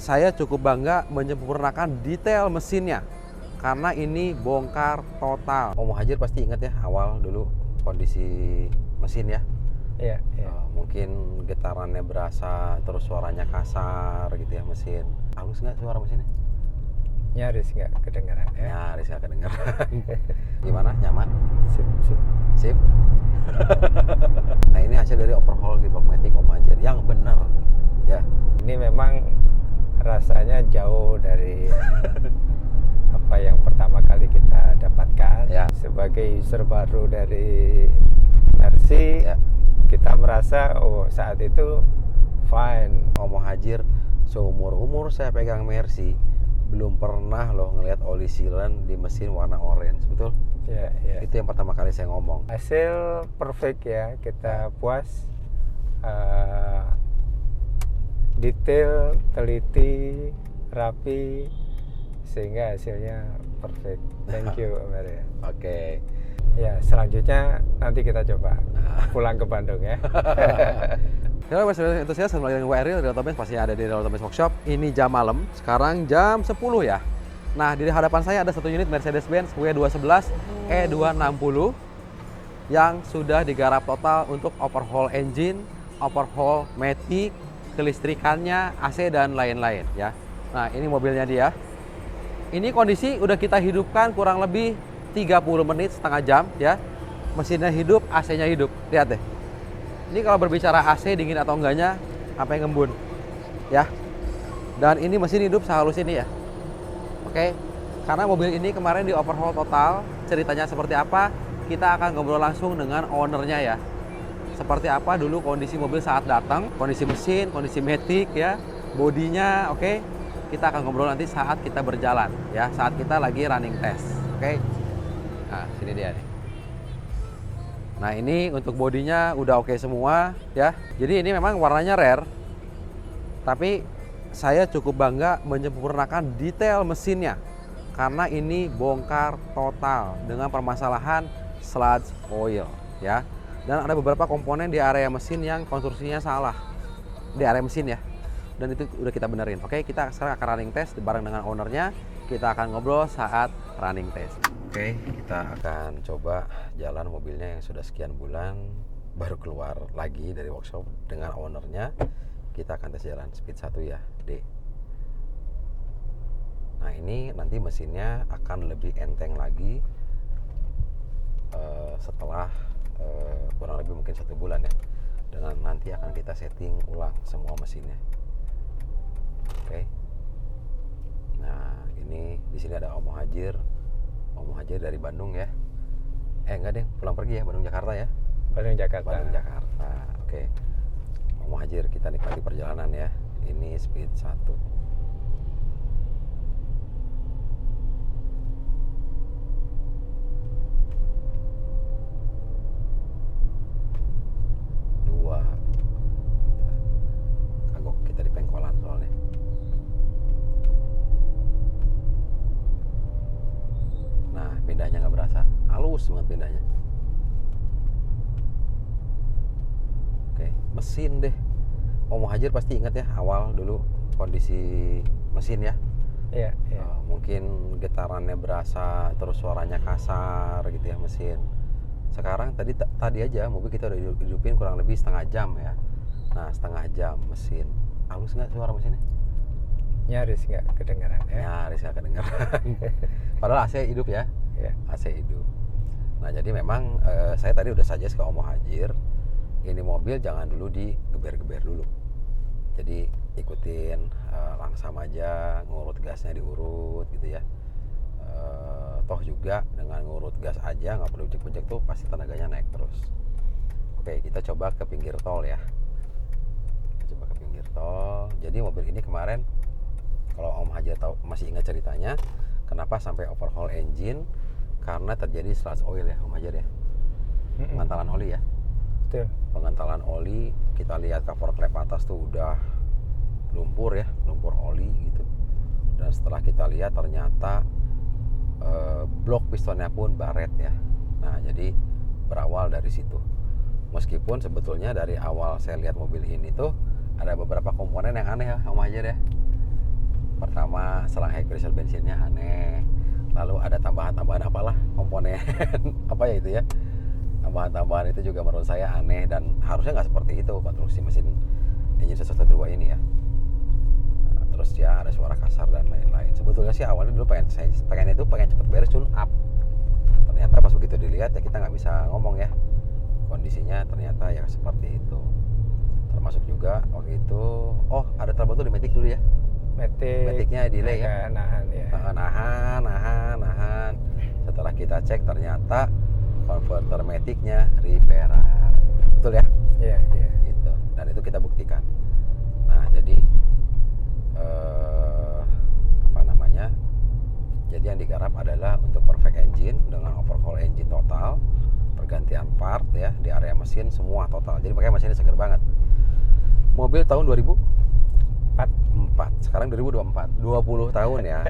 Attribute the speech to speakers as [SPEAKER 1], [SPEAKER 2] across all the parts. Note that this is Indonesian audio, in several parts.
[SPEAKER 1] saya cukup bangga menyempurnakan detail mesinnya karena ini bongkar total. Om Muhajir pasti ingat ya awal dulu kondisi mesin ya.
[SPEAKER 2] Iya.
[SPEAKER 1] Mungkin getarannya berasa, terus suaranya kasar gitu ya mesin. Halus nggak suara mesinnya?
[SPEAKER 2] Nyaris nggak kedengaran ya.
[SPEAKER 1] Nyaris nggak kedengeran. Gimana? Nyaman?
[SPEAKER 2] Sip.
[SPEAKER 1] Nah ini hasil dari overhaul gearbox matic Om Muhajir yang benar ya.
[SPEAKER 2] Ini memang rasanya jauh dari apa yang pertama kali kita dapatkan
[SPEAKER 1] Ya.
[SPEAKER 2] Sebagai user baru dari Mercy
[SPEAKER 1] Ya.
[SPEAKER 2] Kita merasa saat itu fine.
[SPEAKER 1] Om Muhajir seumur saya pegang Mercy belum pernah loh ngelihat oli sealant di mesin warna orange, betul?
[SPEAKER 2] Ya.
[SPEAKER 1] Itu yang pertama kali saya ngomong.
[SPEAKER 2] Hasil perfect ya, kita puas. Detail, teliti, rapi, sehingga hasilnya perfect. Thank you Om Heri.
[SPEAKER 1] Oke.
[SPEAKER 2] Ya, selanjutnya nanti kita coba pulang ke Bandung ya.
[SPEAKER 1] Halo Mas Entusias, kembali dengan WRL Real Autobase, pasti ada di Real Autobase Workshop. Ini jam malam, sekarang jam 10 ya. Nah, di hadapan saya ada satu unit Mercedes-Benz W211 E260 yang sudah digarap total untuk overhaul engine, overhaul matic, kelistrikannya, AC dan lain-lain ya. Nah, ini mobilnya dia. Ini kondisi udah kita hidupkan kurang lebih 30 menit, setengah jam ya. Mesinnya hidup, AC-nya hidup. Lihat deh. Ini kalau berbicara AC dingin atau enggaknya sampai ngembun ya. Dan ini mesin hidup sehalus ini ya. Oke. Karena mobil ini kemarin di overhaul total. Ceritanya seperti apa? Kita akan ngobrol langsung dengan ownernya ya. Seperti apa dulu kondisi mobil saat datang, kondisi mesin, kondisi matic ya, bodinya, oke. Kita akan ngobrol nanti saat kita berjalan ya, saat kita lagi running test. Oke. Nah, sini dia nih. Nah ini untuk bodinya udah oke semua ya. Jadi ini memang warnanya rare, tapi saya cukup bangga menyempurnakan detail mesinnya karena ini bongkar total dengan permasalahan sludge oil ya. Dan ada beberapa komponen di area mesin yang konstruksinya salah di area mesin ya. Dan itu udah kita benerin. Oke, kita sekarang akan running test bareng dengan ownernya. Kita akan ngobrol saat running test. Oke, kita akan coba jalan mobilnya yang sudah sekian bulan baru keluar lagi dari workshop dengan ownernya. Kita akan tes jalan speed 1 ya, D. Nah ini nanti mesinnya akan lebih enteng lagi setelah kurang lebih mungkin 1 bulan ya. Dan nanti akan kita setting ulang semua mesinnya. Oke. Nah ini di sini ada Om Muhajir. Om Muhajir dari Bandung ya. Enggak deh, pulang pergi ya, Bandung Jakarta ya.
[SPEAKER 2] Bandung Jakarta.
[SPEAKER 1] Oke. Om Muhajir, kita nikmati perjalanan ya. Ini speed 1. Kagok kita di pengkolan soalnya. Nah, pindahnya nggak berasa, halus banget pindahnya. Oke, mesin deh. Om Muhajir pasti ingat ya awal dulu kondisi mesin ya.
[SPEAKER 2] Iya.
[SPEAKER 1] Mungkin getarannya berasa, terus suaranya kasar gitu ya mesin. Sekarang tadi aja mobil kita udah hidupin kurang lebih setengah jam ya. Nah, setengah jam mesin. Halus nggak suara mesinnya?
[SPEAKER 2] Nyaris nggak kedengaran ya.
[SPEAKER 1] Nyaris nggak kedengeran. Padahal AC hidup ya.
[SPEAKER 2] Iya.
[SPEAKER 1] AC hidup. Nah jadi memang saya tadi udah suggest ke Om Muhajir, ini mobil jangan dulu digeber-geber dulu. Jadi ikutin langsam aja, ngurut gasnya diurut gitu ya. Toh juga dengan ngurut gas aja nggak perlu bejek-bejek tuh pasti tenaganya naik terus. Oke, kita coba ke pinggir tol ya. Kita coba ke pinggir tol. Jadi mobil ini kemarin kalau Om Muhajir tahu masih ingat ceritanya, kenapa sampai overhaul engine? Karena terjadi sludge oil ya Om Muhajir ya. Pengantalan oli ya.
[SPEAKER 2] Betul.
[SPEAKER 1] Pengantalan oli, kita lihat cover klep atas tuh udah lumpur ya, lumpur oli gitu. Dan setelah kita lihat ternyata blok pistonnya pun baret ya. Nah jadi berawal dari situ. Meskipun sebetulnya dari awal saya lihat mobil ini tuh ada beberapa komponen yang aneh ya Om Muhajir ya. Pertama, selang high pressure bensinnya aneh. Lalu ada tambahan-tambahan apalah komponen apa ya itu ya. Tambahan-tambahan itu juga menurut saya aneh dan harusnya nggak seperti itu konstruksi mesin engine 112 ini ya. Nah, terus ya ada suara kasar dan lain-lain. Sebetulnya sih awalnya dulu pengen cepet beres tune up. Ternyata pas begitu dilihat ya kita nggak bisa ngomong ya. Kondisinya ternyata ya seperti itu. Termasuk juga waktu itu, ada trouble tuh di Matic dulu ya. Maticnya delay ya.
[SPEAKER 2] Nahan ya.
[SPEAKER 1] Nahan. Setelah kita cek ternyata converter Maticnya repairan. Betul ya?
[SPEAKER 2] Iya.
[SPEAKER 1] Gitu. Dan itu kita buktikan. Nah, jadi Jadi yang digarap adalah untuk perfect engine dengan overhaul engine total, pergantian part ya di area mesin semua total. Jadi makanya mesinnya segar banget. Mobil tahun 2004, sekarang 2024, 20 tahun ya.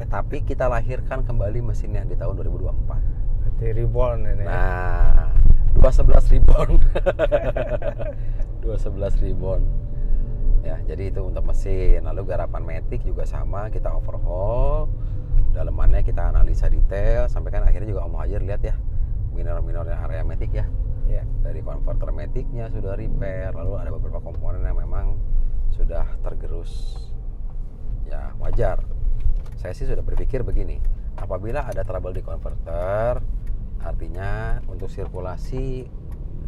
[SPEAKER 1] Tapi kita lahirkan kembali mesinnya di tahun 2024.
[SPEAKER 2] Berarti reborn ini.
[SPEAKER 1] Nah, 211 reborn. 211 reborn. Ya, jadi itu untuk mesin. Lalu garapan Matic juga sama, kita overhaul. Dalemannya kita analisa detail, sampai kan akhirnya juga Om Muhajir lihat ya minor-minornya area Matic ya.
[SPEAKER 2] Iya.
[SPEAKER 1] Dari converter Maticnya sudah repair, lalu ada beberapa komponen yang memang sudah tergerus. Ya wajar. Saya sih sudah berpikir begini, apabila ada trouble di converter, artinya untuk sirkulasi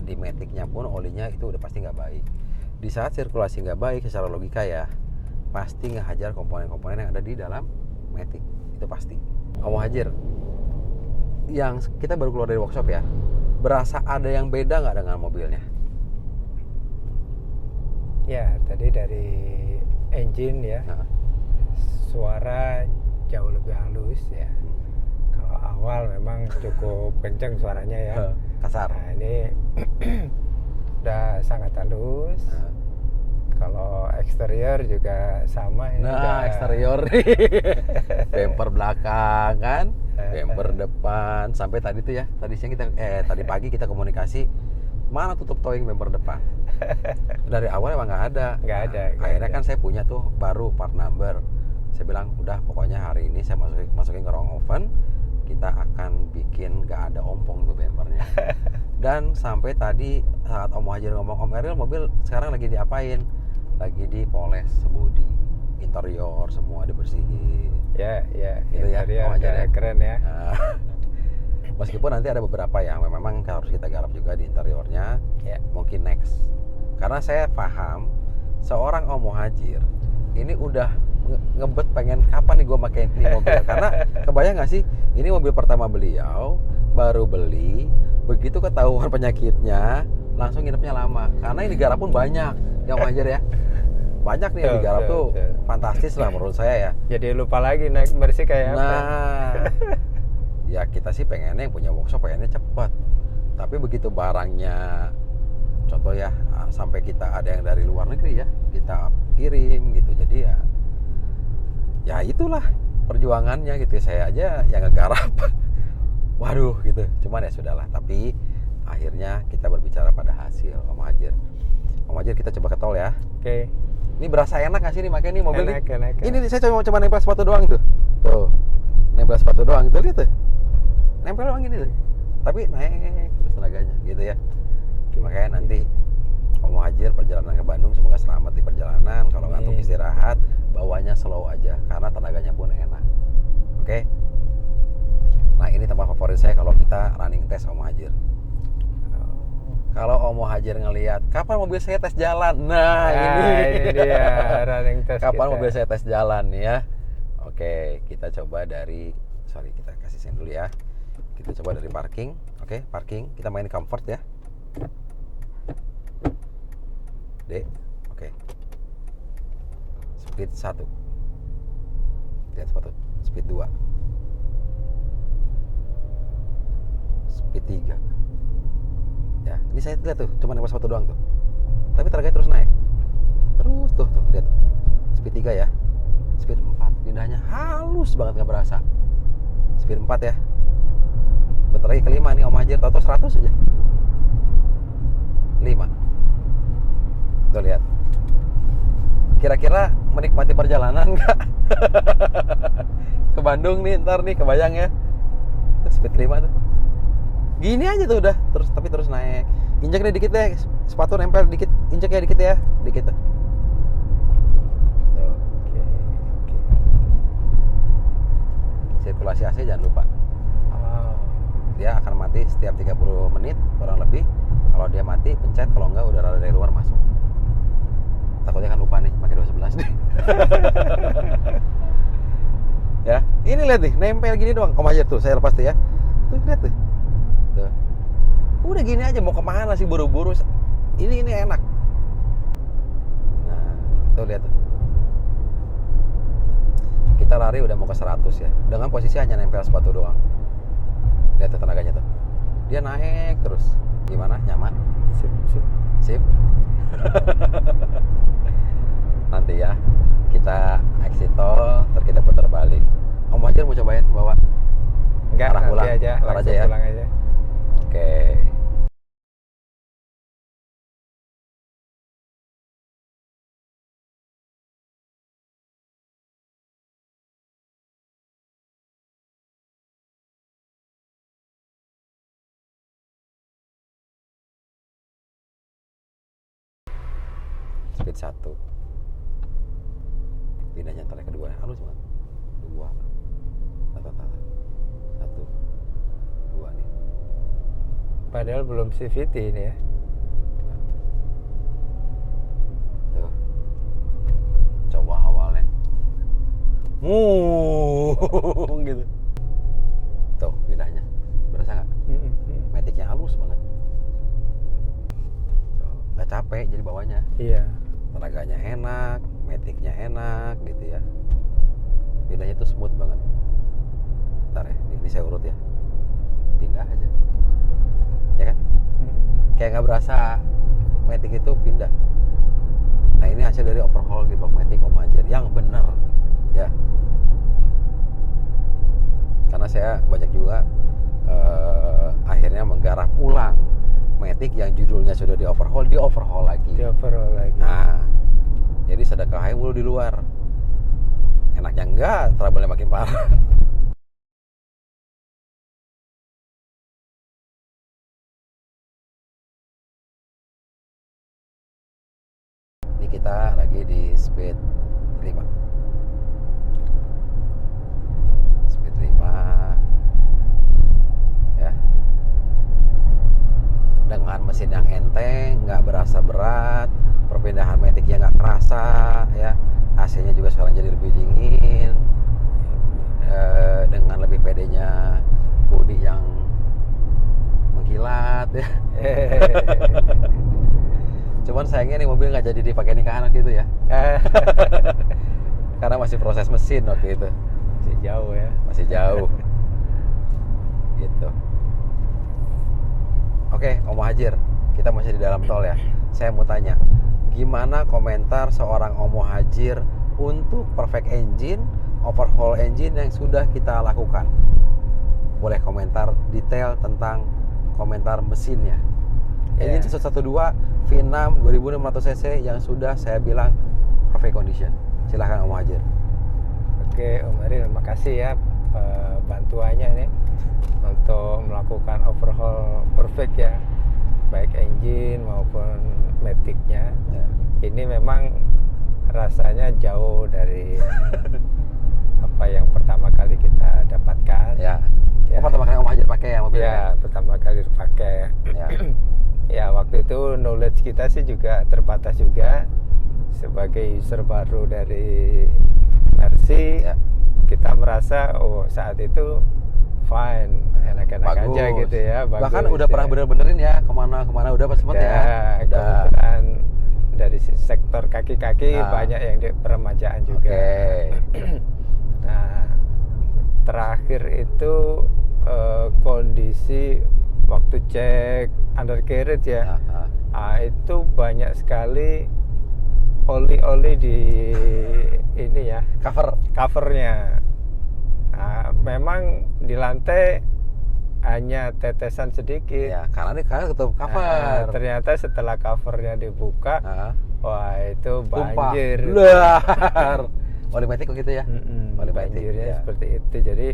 [SPEAKER 1] di Maticnya pun olinya itu udah pasti nggak baik. Di saat sirkulasi nggak baik secara logika ya, pasti ngehajar komponen-komponen yang ada di dalam Matic. Itu pasti. Om Muhajir, yang kita baru keluar dari workshop ya, berasa ada yang beda nggak dengan mobilnya?
[SPEAKER 2] Ya, tadi dari engine ya, suara jauh lebih halus ya. Kalau awal memang cukup kencang suaranya ya.
[SPEAKER 1] Kasar.
[SPEAKER 2] Nah, ini udah sangat halus. Kalau eksterior juga sama ini.
[SPEAKER 1] Nah, eksterior bumper belakang kan, bumper depan, sampai tadi tuh ya, tadi pagi kita komunikasi, mana tutup towing bumper depan. Dari awal emang nggak ada. Akhirnya kan saya punya tuh baru part number. Saya bilang udah pokoknya hari ini saya masukin ke ruang oven, kita akan bikin nggak ada ompong tuh bumpernya. Dan sampai tadi saat Om Muhajir ngomong, Om Eril mobil sekarang lagi diapain? Lagi dipoles bodi, interior semua dibersihin.
[SPEAKER 2] Ya,
[SPEAKER 1] gitu
[SPEAKER 2] interior
[SPEAKER 1] ya,
[SPEAKER 2] keren ya.
[SPEAKER 1] Meskipun nanti ada beberapa yang memang harus kita garap juga di interiornya, mungkin next. Karena saya paham seorang Om Muhajir ini udah ngebet pengen kapan nih gue pakai ini mobil. Karena kebayang nggak sih, ini mobil pertama beliau, baru beli, begitu ketahuan penyakitnya langsung nginepnya lama. Karena ini garap pun banyak, ya Om Muhajir ya. Banyak nih yang digarap tuh fantastis lah menurut saya ya.
[SPEAKER 2] Jadi lupa lagi naik bersih kayak apa.
[SPEAKER 1] Ya kita sih pengennya yang punya workshop pengennya cepat. Tapi begitu barangnya, contoh ya, sampai kita ada yang dari luar negeri ya, kita kirim gitu. Jadi ya itulah perjuangannya gitu. Saya aja yang ngegarap. Waduh gitu. Cuman ya sudahlah. Tapi akhirnya kita berbicara pada hasil, Om Muhajir. Om Muhajir kita coba ke tol ya.
[SPEAKER 2] Oke.
[SPEAKER 1] Ini berasa enak gak sih nih makanya nih mobil
[SPEAKER 2] enak.
[SPEAKER 1] Ini saya cuma nempel sepatu doang tuh. Tuh. Nempel sepatu doang tuh, lihat tuh. Nempel doang gini tuh. Tapi naik terus tenaganya gitu ya. Makanya nanti Om Muhajir perjalanan ke Bandung semoga selamat di perjalanan. Kalau ngantuk istirahat, bawanya slow aja karena tenaganya pun enak. Oke. Nah, ini tempat favorit saya kalau kita running test Om Muhajir. Kalau Om Muhajir ngelihat kapan mobil saya tes jalan, ini
[SPEAKER 2] dia running test.
[SPEAKER 1] Kapan mobil saya tes jalan ya? Oke, kita coba dari, kita kasih sen dulu ya. Kita coba dari parking, oke, parking. Kita main comfort ya. D, oke. Speed 1. Lihat sepatu. Speed 2. Speed 3. Ya, ini saya lihat tuh, cuma nempel sepatu doang tuh. Tapi tenaganya terus naik. Terus tuh, lihat. Speed 3 ya. Speed 4, pindahnya halus banget nggak berasa. Speed 4 ya. Bentar lagi kelima nih Om Muhajir, tato 100 aja. 5. Tuh lihat. Kira-kira menikmati perjalanan nggak? Ke Bandung nih, ntar nih kebayang ya. Tuh, speed 5 tuh. Gini aja tuh udah, tapi terus naik. Injek deh dikit deh, sepatu nempel dikit, injek ya dikit ya, dikit tuh. Tuh.
[SPEAKER 2] Oke.
[SPEAKER 1] Sirkulasi AC jangan lupa.
[SPEAKER 2] Oh.
[SPEAKER 1] Dia akan mati setiap 30 menit kurang lebih. Kalau dia mati, pencet, kalau enggak udara dari luar masuk. Takutnya kan lupa nih, pakai 211 nih. Ya, ini lihat nih, nempel gini doang. Om aja tuh, saya lepas tuh ya. Tuh, lihat tuh. Tuh. Udah gini aja, mau kemana sih buru-buru? Ini enak. Nah, tuh lihat tuh. Kita lari udah mau ke 100 ya. Dengan posisi hanya nempel sepatu doang. Lihat tuh tenaganya tuh. Dia naik terus. Gimana? Nyaman? Sip. Nanti ya kita exit tol, ntar kita putar balik. Om Hajar mau cobain bawa?
[SPEAKER 2] Enggak,
[SPEAKER 1] arah
[SPEAKER 2] nanti
[SPEAKER 1] pulang
[SPEAKER 2] aja, langsung
[SPEAKER 1] ya.
[SPEAKER 2] pulang aja.
[SPEAKER 1] Oke. Speed 1. Pindahnya ntar kedua. Halus banget. 2. Tata. 1. 2 nih.
[SPEAKER 2] Padahal belum CVT ini ya.
[SPEAKER 1] Tuh. Coba awalnya. Gitu. Tuh, pindahnya. Berasa nggak? Maticnya halus banget. Tuh, nggak capek jadi bawanya.
[SPEAKER 2] Iya.
[SPEAKER 1] Tenaganya enak, maticnya enak gitu ya. Pindahnya tuh smooth banget. Ntar ya, ini saya urut ya. Pindah aja. Ya kan? Kayak nggak berasa matic itu pindah. Nah ini hasil dari overhaul di blok matic Om Hajar yang benar ya. Karena saya banyak juga akhirnya menggarap ulang matic yang judulnya sudah di overhaul lagi. Nah, jadi sedekahnya mulu di luar. Enaknya enggak, trouble-nya makin parah. Ini kita lagi di speed 5. Speed 5. Ya. Dengan mesin yang enteng, nggak berasa berat, perpindahan maticnya nggak kerasa ya. AC-nya juga sekarang jadi lebih dingin. Dengan lebih pedenya bodi yang mengkilat ya. Cuman sayangnya nih mobil nggak jadi dipakai nikahan waktu itu ya. Karena masih proses mesin waktu itu.
[SPEAKER 2] Masih jauh ya.
[SPEAKER 1] Masih jauh. Gitu. Oke, Om Hajar, kita masih di dalam tol ya. Saya mau tanya, gimana komentar seorang Om Hajar untuk perfect engine, overhaul engine yang sudah kita lakukan? Boleh komentar detail tentang komentar mesinnya. Engine 112 V6 2600 cc yang sudah saya bilang perfect condition. Silahkan Om Hajar.
[SPEAKER 2] Oke, Om Ari, terima kasih ya bantuannya nih untuk melakukan overhaul perfect ya, baik engine maupun maticnya.
[SPEAKER 1] Ya.
[SPEAKER 2] Ini memang rasanya jauh dari apa yang pertama kali kita dapatkan.
[SPEAKER 1] Ya.
[SPEAKER 2] Ya.
[SPEAKER 1] Pertama kali Om Hajar pakai ya mobilnya?
[SPEAKER 2] Ya, pertama kali dipakai.
[SPEAKER 1] Ya.
[SPEAKER 2] Ya, waktu itu knowledge kita sih juga terbatas juga sebagai user baru dari Mercy.
[SPEAKER 1] Ya.
[SPEAKER 2] Kita merasa saat itu fine, enak-enak aja gitu ya. Bagus,
[SPEAKER 1] bahkan udah pernah bener-benerin ya kemana-kemana udah pas sempet ya.
[SPEAKER 2] Kebetulan dari sektor kaki-kaki banyak yang di peremajaan juga. Nah, terakhir itu kondisi waktu cek undercarriage ya, itu banyak sekali oli di ini ya, covernya. Nah, memang di lantai hanya tetesan sedikit.
[SPEAKER 1] Ya, karena ini ketutup cover.
[SPEAKER 2] Ternyata setelah covernya dibuka, Wah, itu
[SPEAKER 1] Tumpah.
[SPEAKER 2] banjir.
[SPEAKER 1] Blar. Oli matic kok gitu ya? Oli matic,
[SPEAKER 2] Banjirnya
[SPEAKER 1] ya.
[SPEAKER 2] seperti itu. Jadi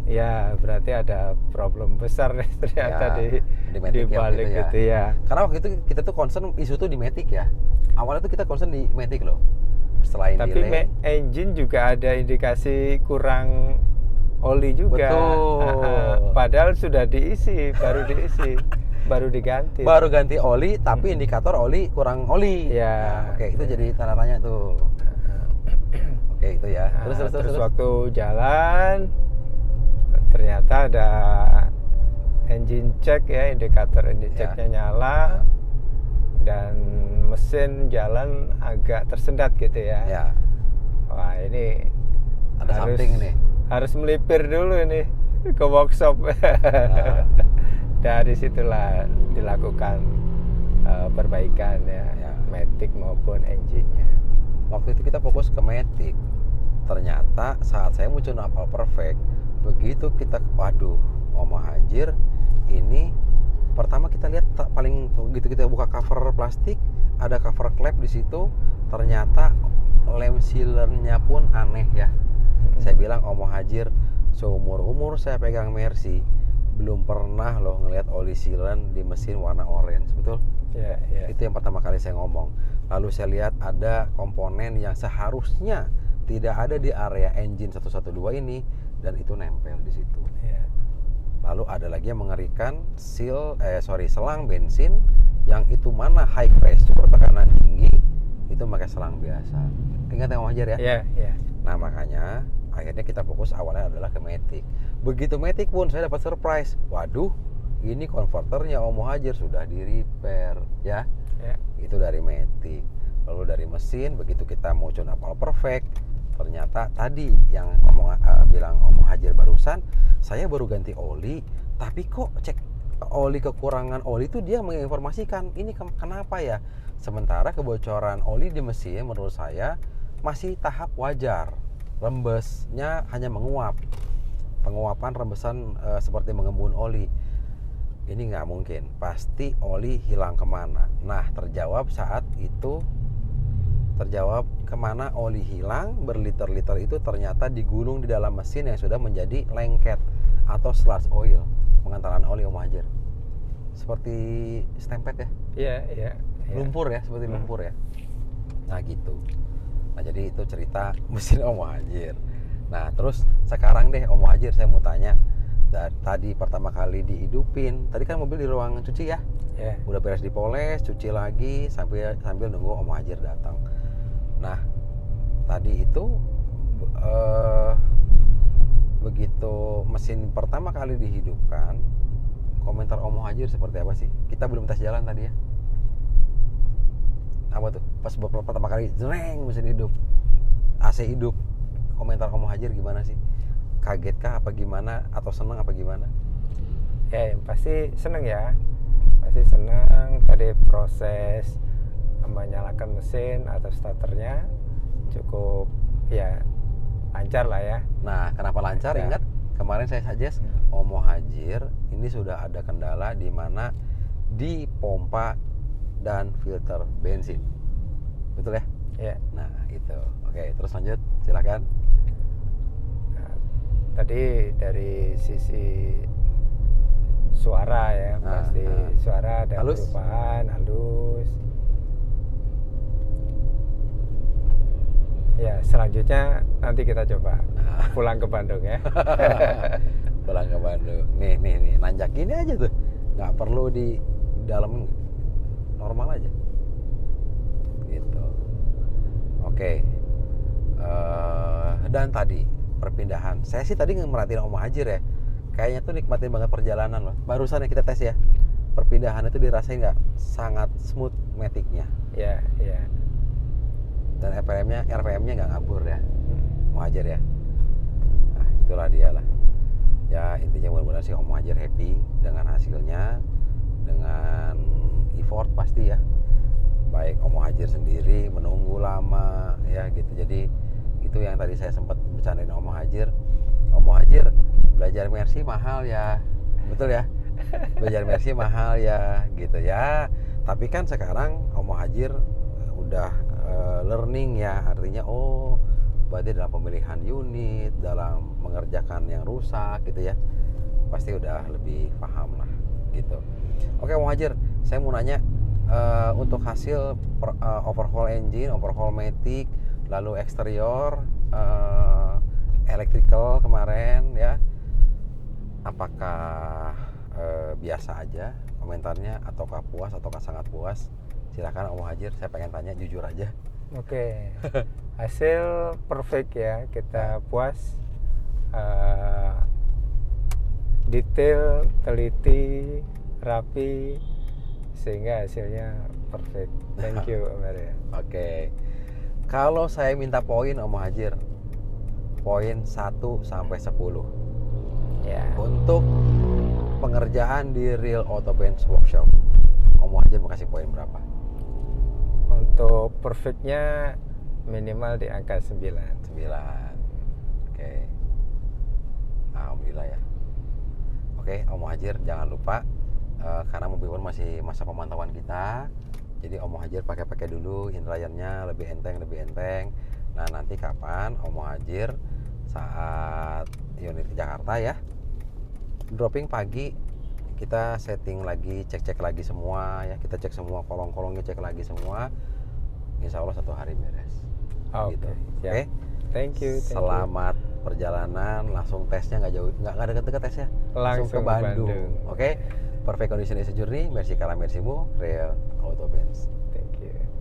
[SPEAKER 2] ya berarti ada problem besar nih ternyata
[SPEAKER 1] Ya, di matic ya waktu
[SPEAKER 2] balik
[SPEAKER 1] itu ya.
[SPEAKER 2] itu ya.
[SPEAKER 1] Karena waktu itu kita tuh concern isu tuh di matic ya. Awalnya tuh kita concern di matic loh. Setelah
[SPEAKER 2] Tapi
[SPEAKER 1] delay.
[SPEAKER 2] engine juga ada indikasi kurang oli juga.
[SPEAKER 1] Betul.
[SPEAKER 2] Padahal sudah diisi, baru diganti.
[SPEAKER 1] Baru ganti oli, tapi indikator oli kurang oli.
[SPEAKER 2] Ya.
[SPEAKER 1] Nah, oke, itu jadi tanda tanya tuh. Oke, itu ya.
[SPEAKER 2] Terus waktu jalan ternyata ada engine check ya, indikator engine checknya nyala dan mesin jalan agak tersendat gitu ya.
[SPEAKER 1] Ya.
[SPEAKER 2] Wah, ini
[SPEAKER 1] Ada something nih.
[SPEAKER 2] Harus melipir dulu ini ke workshop.
[SPEAKER 1] Nah.
[SPEAKER 2] Dari situlah dilakukan perbaikan ya, matic maupun engine-nya.
[SPEAKER 1] Waktu itu kita fokus ke matic. Ternyata saat saya muncul Napal Perfect, begitu kita waduh, Om Muhajir ini pertama kita lihat paling begitu kita buka cover plastik, ada cover klep di situ, ternyata lem sealernya pun aneh ya. Saya bilang Om Muhajir, seumur-umur saya pegang Mercy belum pernah loh ngelihat oli sealer di mesin warna orange, betul?
[SPEAKER 2] Ya.
[SPEAKER 1] Itu yang pertama kali saya ngomong. Lalu saya lihat ada komponen yang seharusnya tidak ada di area engine 112 ini dan itu nempel di situ.
[SPEAKER 2] Ya.
[SPEAKER 1] Lalu ada lagi yang mengerikan selang bensin yang itu mana high pressure, tekanan tinggi, itu pakai selang biasa. Ingat yang wajar ya?
[SPEAKER 2] Iya.
[SPEAKER 1] Nah makanya akhirnya kita fokus awalnya adalah ke matic. Begitu matic pun saya dapat surprise. Waduh, ini konverternya Om Muhajir sudah di repair ya. Itu dari matic. Lalu dari mesin begitu kita mau tune Napal Perfect, ternyata tadi yang bilang Om Muhajir barusan, saya baru ganti oli, tapi kok cek oli kekurangan oli itu dia menginformasikan ini kenapa ya. Sementara kebocoran oli di mesin menurut saya masih tahap wajar. Rembesnya hanya menguap. Penguapan rembesan seperti mengembun oli. Ini nggak mungkin, pasti oli hilang kemana. Nah, terjawab saat itu, kemana oli hilang, berliter-liter itu ternyata digulung di dalam mesin yang sudah menjadi lengket atau sludge oil, pengantaran oli Om Muhajir. Seperti stempet ya?
[SPEAKER 2] Iya.
[SPEAKER 1] Lumpur ya, seperti lumpur ya. Nah gitu. Nah jadi itu cerita mesin Om Muhajir. Nah terus sekarang deh Om Muhajir saya mau tanya, tadi pertama kali dihidupin, tadi kan mobil di ruang cuci ya? Udah beres dipoles, cuci lagi sambil nunggu Om Muhajir datang. Nah tadi itu begitu mesin pertama kali dihidupkan, komentar Om Muhajir seperti apa sih? Kita belum tes jalan tadi ya. Apa tuh? Pas pertama kali jreng mesin hidup, AC hidup, komentar Om Muhajir gimana sih? Kaget kah apa gimana? Atau seneng apa gimana?
[SPEAKER 2] Ya yang pasti seneng ya. Pasti seneng. Tadi proses menyalakan mesin atau starternya cukup ya lancar lah ya.
[SPEAKER 1] Nah kenapa lancar? Ingat kemarin saya suggest Om Muhajir ini sudah ada kendala di mana di pompa dan filter bensin, betul ya?
[SPEAKER 2] Iya.
[SPEAKER 1] Nah itu, oke terus lanjut silakan.
[SPEAKER 2] Nah, tadi dari sisi suara ya, pasti suara ada
[SPEAKER 1] halus.
[SPEAKER 2] perubahan halus. Ya selanjutnya nanti kita coba pulang ke Bandung ya.
[SPEAKER 1] Pulang ke Bandung. Nih nanjak gini aja tuh, nggak perlu di dalam, normal aja gitu. Oke. Dan tadi perpindahan, saya sih tadi ngemerhatiin Om Muhajir ya, kayaknya tuh nikmatin banget perjalanan loh. Barusan yang kita tes ya, perpindahan itu dirasain nggak sangat smooth maticnya.
[SPEAKER 2] Iya.
[SPEAKER 1] Dan RPM-nya nggak ngabur ya, Muhajir ya. Nah itulah dia lah. Ya intinya mudah-mudahan sih Om Muhajir happy dengan hasilnya, dengan effort pasti ya. Baik Om Muhajir sendiri menunggu lama ya gitu. Jadi itu yang tadi saya sempat bercandain Om Muhajir. Om Muhajir belajar Mercy mahal ya, betul ya? Belajar Mercy mahal ya gitu ya. Tapi kan sekarang Om Muhajir udah learning ya, artinya oh berarti dalam pemilihan unit, dalam mengerjakan yang rusak gitu ya, pasti udah lebih paham lah gitu. Oke Om Muhajir, saya mau nanya untuk hasil overhaul engine, overhaul matic, lalu eksterior, electrical kemarin ya, apakah biasa aja komentarnya, ataukah puas, ataukah sangat puas? Silakan Om Muhajir, saya pengen tanya jujur aja.
[SPEAKER 2] Oke, hasil perfect ya, kita puas, detail, teliti, rapi, sehingga hasilnya perfect. Thank you Om Ariel.
[SPEAKER 1] Oke, kalau saya minta poin Om Muhajir, poin 1 sampai 10
[SPEAKER 2] Ya.
[SPEAKER 1] untuk pengerjaan di Real Auto Benz Workshop, Om Muhajir mau kasih poin berapa?
[SPEAKER 2] Untuk perfectnya minimal di angka 9.
[SPEAKER 1] 9. Oke. Alhamdulillah ya. Oke, Om Muhajir jangan lupa karena mobil pun masih masa pemantauan kita. Jadi Om Muhajir pakai dulu inline-nya lebih enteng. Nah, nanti kapan Om Muhajir saat unit ke Jakarta ya, dropping pagi, kita setting lagi, cek lagi semua ya, kita cek semua kolong-kolongnya, cek lagi semua, insya Allah 1 hari beres.
[SPEAKER 2] Oke,
[SPEAKER 1] Gitu.
[SPEAKER 2] siap.
[SPEAKER 1] Oke.
[SPEAKER 2] Thank you.
[SPEAKER 1] Selamat perjalanan, langsung tesnya nggak jauh, nggak deket-deket tesnya, langsung ke
[SPEAKER 2] Langsung ke
[SPEAKER 1] Bandung.
[SPEAKER 2] Bandung.
[SPEAKER 1] Oke. Perfect condition is a journey. Merci kala, merci mu, Real Auto Benz.